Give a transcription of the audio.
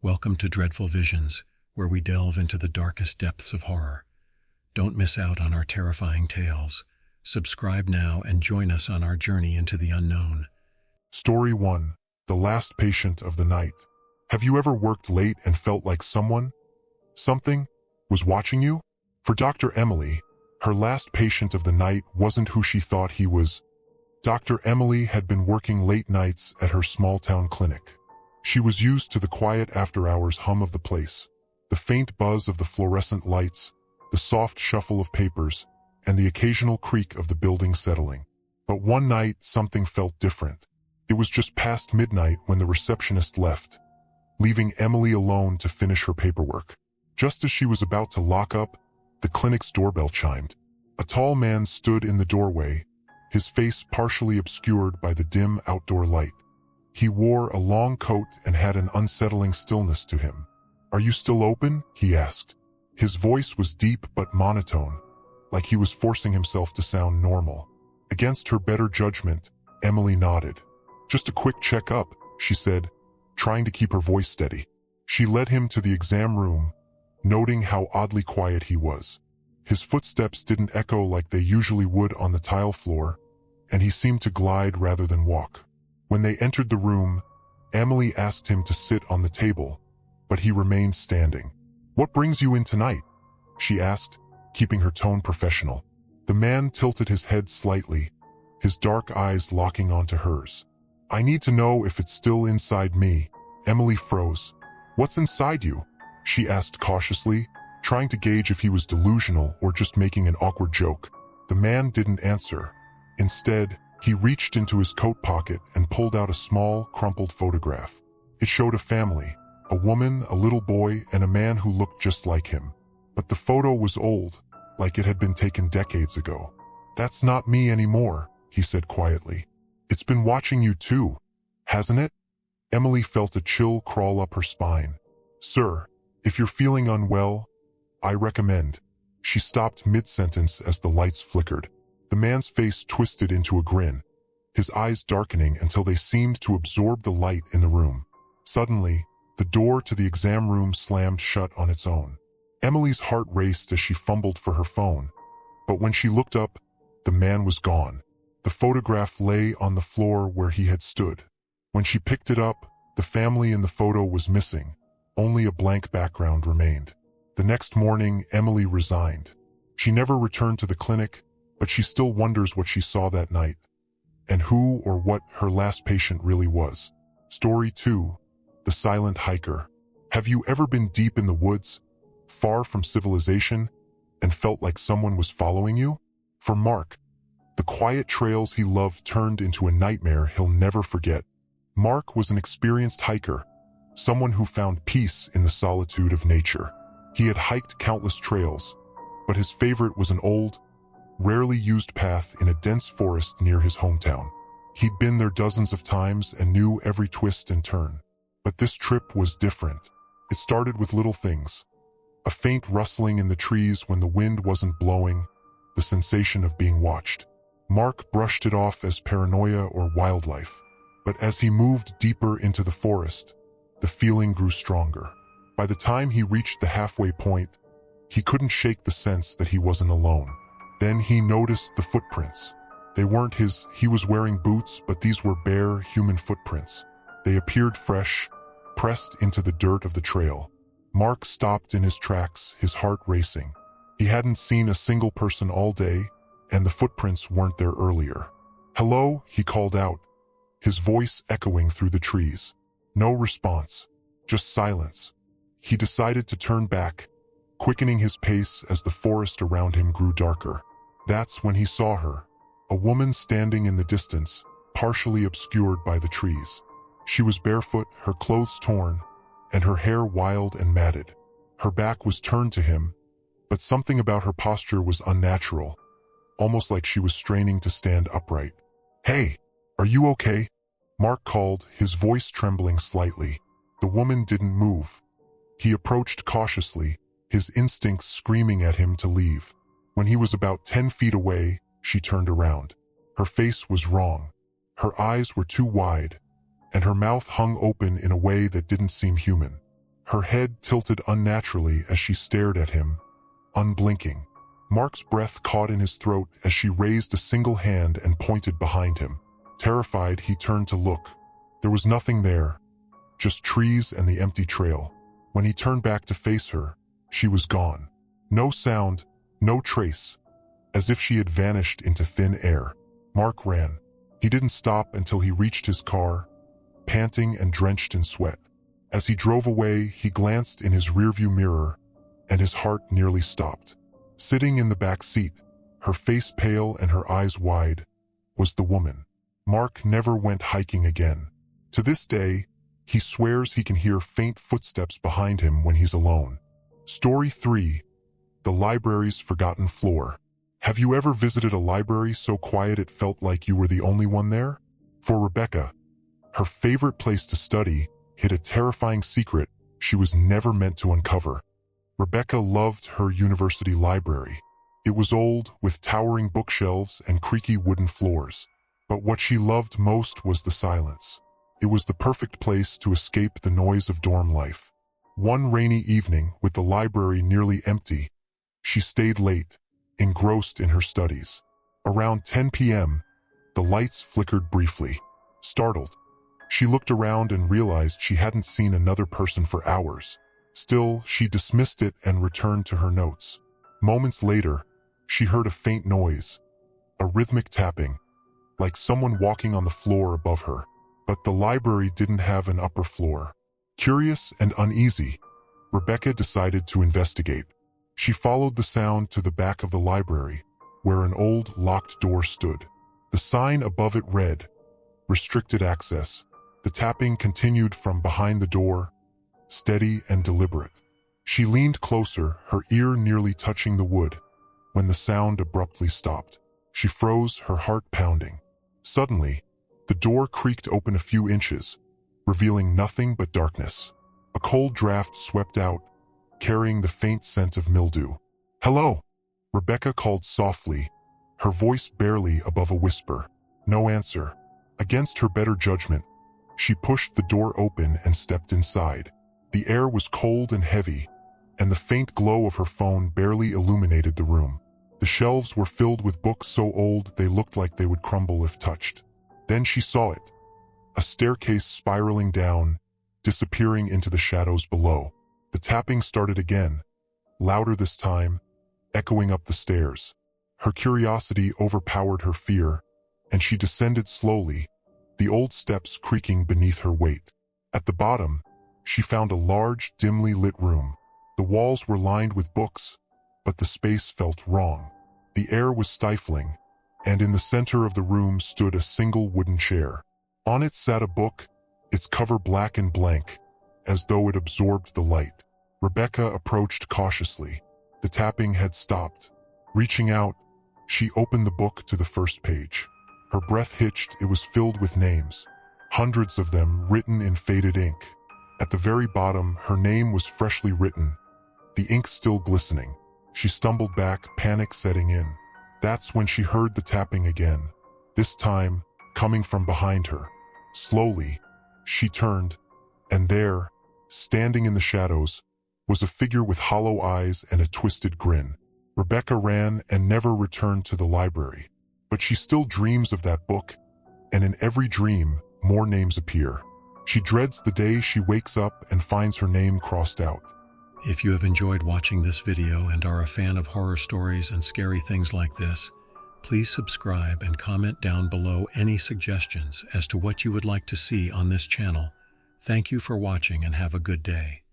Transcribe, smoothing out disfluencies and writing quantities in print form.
Welcome to Dreadful Visions, where we delve into the darkest depths of horror. Don't miss out on our terrifying tales. Subscribe now and join us on our journey into the unknown. Story 1. The Last Patient of the Night. Have you ever worked late and felt like something, was watching you? For Dr. Emily, her last patient of the night wasn't who she thought he was. Dr. Emily had been working late nights at her small-town clinic. She was used to the quiet after-hours hum of the place, the faint buzz of the fluorescent lights, the soft shuffle of papers, and the occasional creak of the building settling. But one night, something felt different. It was just past midnight when the receptionist left, leaving Emily alone to finish her paperwork. Just as she was about to lock up, the clinic's doorbell chimed. A tall man stood in the doorway, his face partially obscured by the dim outdoor light. He wore a long coat and had an unsettling stillness to him. "Are you still open?" he asked. His voice was deep but monotone, like he was forcing himself to sound normal. Against her better judgment, Emily nodded. "Just a quick check-up," she said, trying to keep her voice steady. She led him to the exam room, noting how oddly quiet he was. His footsteps didn't echo like they usually would on the tile floor, and he seemed to glide rather than walk. When they entered the room, Emily asked him to sit on the table, but he remained standing. "What brings you in tonight?" she asked, keeping her tone professional. The man tilted his head slightly, his dark eyes locking onto hers. "I need to know if it's still inside me." Emily froze. "What's inside you?" she asked cautiously, trying to gauge if he was delusional or just making an awkward joke. The man didn't answer. Instead, he reached into his coat pocket and pulled out a small, crumpled photograph. It showed a family, a woman, a little boy, and a man who looked just like him. But the photo was old, like it had been taken decades ago. "That's not me anymore," he said quietly. "It's been watching you too, hasn't it?" Emily felt a chill crawl up her spine. "Sir, if you're feeling unwell, I recommend." She stopped mid-sentence as the lights flickered. The man's face twisted into a grin, his eyes darkening until they seemed to absorb the light in the room. Suddenly, the door to the exam room slammed shut on its own. Emily's heart raced as she fumbled for her phone, but when she looked up, the man was gone. The photograph lay on the floor where he had stood. When she picked it up, the family in the photo was missing. Only a blank background remained. The next morning, Emily resigned. She never returned to the clinic, but she still wonders what she saw that night, and who or what her last patient really was. Story 2. The Silent Hiker. Have you ever been deep in the woods, far from civilization, and felt like someone was following you? For Mark, the quiet trails he loved turned into a nightmare he'll never forget. Mark was an experienced hiker, someone who found peace in the solitude of nature. He had hiked countless trails, but his favorite was an old, rarely used path in a dense forest near his hometown. He'd been there dozens of times and knew every twist and turn. But this trip was different. It started with little things. A faint rustling in the trees when the wind wasn't blowing, the sensation of being watched. Mark brushed it off as paranoia or wildlife. But as he moved deeper into the forest, the feeling grew stronger. By the time he reached the halfway point, he couldn't shake the sense that he wasn't alone. Then he noticed the footprints. They weren't his. He was wearing boots, but these were bare, human footprints. They appeared fresh, pressed into the dirt of the trail. Mark stopped in his tracks, his heart racing. He hadn't seen a single person all day, and the footprints weren't there earlier. "Hello," he called out, his voice echoing through the trees. No response, just silence. He decided to turn back, quickening his pace as the forest around him grew darker. That's when he saw her, a woman standing in the distance, partially obscured by the trees. She was barefoot, her clothes torn, and her hair wild and matted. Her back was turned to him, but something about her posture was unnatural, almost like she was straining to stand upright. "Hey, are you okay?" Mark called, his voice trembling slightly. The woman didn't move. He approached cautiously, his instincts screaming at him to leave. When he was about 10 feet away, she turned around. Her face was wrong. Her eyes were too wide, and her mouth hung open in a way that didn't seem human. her head tilted unnaturally as she stared at him, unblinking. Mark's breath caught in his throat as she raised a single hand and pointed behind him. Terrified, he turned to look. There was nothing there, just trees and the empty trail. When he turned back to face her, she was gone. No sound, no trace, as if she had vanished into thin air. Mark ran. He didn't stop until he reached his car, panting and drenched in sweat. As he drove away, he glanced in his rearview mirror, and his heart nearly stopped. Sitting in the back seat, her face pale and her eyes wide, was the woman. Mark never went hiking again. To this day, he swears he can hear faint footsteps behind him when he's alone. Story 3. The Library's Forgotten Floor. Have you ever visited a library so quiet it felt like you were the only one there? For Rebecca, her favorite place to study hid a terrifying secret she was never meant to uncover. Rebecca loved her university library. It was old, with towering bookshelves and creaky wooden floors. But what she loved most was the silence. It was the perfect place to escape the noise of dorm life. One rainy evening, with the library nearly empty, she stayed late, engrossed in her studies. Around 10 p.m., the lights flickered briefly. Startled, she looked around and realized she hadn't seen another person for hours. Still, she dismissed it and returned to her notes. Moments later, she heard a faint noise, a rhythmic tapping, like someone walking on the floor above her. But the library didn't have an upper floor. Curious and uneasy, Rebecca decided to investigate. She followed the sound to the back of the library, where an old locked door stood. The sign above it read, "Restricted access." The tapping continued from behind the door, steady and deliberate. She leaned closer, her ear nearly touching the wood, when the sound abruptly stopped. She froze, her heart pounding. Suddenly, the door creaked open a few inches, revealing nothing but darkness. A cold draft swept out, carrying the faint scent of mildew. "Hello," Rebecca called softly, her voice barely above a whisper. No answer. Against her better judgment, she pushed the door open and stepped inside. The air was cold and heavy, and the faint glow of her phone barely illuminated the room. The shelves were filled with books so old they looked like they would crumble if touched. Then she saw it, a staircase spiraling down, disappearing into the shadows below. The tapping started again, louder this time, echoing up the stairs. Her curiosity overpowered her fear, and she descended slowly, the old steps creaking beneath her weight. At the bottom, she found a large, dimly lit room. The walls were lined with books, but the space felt wrong. The air was stifling, and in the center of the room stood a single wooden chair. On it sat a book, its cover black and blank, as though it absorbed the light. Rebecca approached cautiously. The tapping had stopped. Reaching out, she opened the book to the first page. Her breath hitched. It was filled with names, hundreds of them written in faded ink. At the very bottom, her name was freshly written, the ink still glistening. She stumbled back, panic setting in. That's when she heard the tapping again, this time coming from behind her. Slowly, she turned, and there, standing in the shadows, was a figure with hollow eyes and a twisted grin. Rebecca ran and never returned to the library. But she still dreams of that book, and in every dream, more names appear. She dreads the day she wakes up and finds her name crossed out. If you have enjoyed watching this video and are a fan of horror stories and scary things like this, please subscribe and comment down below any suggestions as to what you would like to see on this channel. Thank you for watching and have a good day.